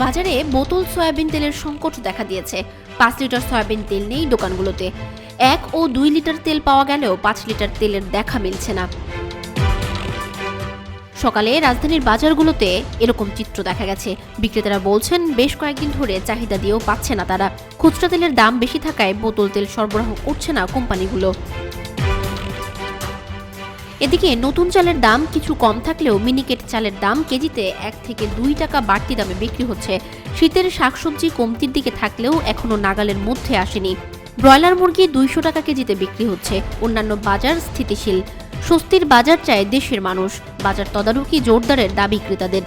বাজারে বোতল সয়াবিন তেলের সংকট দেখা দিয়েছে। 5 লিটার সয়াবিন তেল নেই দোকানগুলোতে। 1 ও 2 লিটার তেল পাওয়া গেলেও 5 লিটার তেলের দেখা মিলছে না। সকালে রাজধানীর বাজারগুলোতে এরকম চিত্র দেখা গেছে। বিক্রেতারা বলছেন বেশ কয়েকদিন ধরে চাহিদা দিয়েও পাচ্ছে না তারা। খুচরা তেলের দাম বেশি থাকায় বোতল তেল সরবরাহ করছে না কোম্পানিগুলো। এদিকে নতুন চালের দাম কিছু কম থাকলেও মিনিকেট চালের দাম কেজিতে 1 থেকে 2 টাকা বাড়তি দামে বিক্রি হচ্ছে। শীতের শাকসবজি কমতির দিকে থাকলেও এখনো নাগালের মধ্যে আসেনি। ব্রয়লার মুরগি 200 টাকা কেজিতে বিক্রি হচ্ছে। অন্যান্য বাজার স্থিতিশীল। স্বস্তির বাজার চায় দেশের মানুষ। বাজার তদারকি জোরদারের দাবি ক্রেতাদের।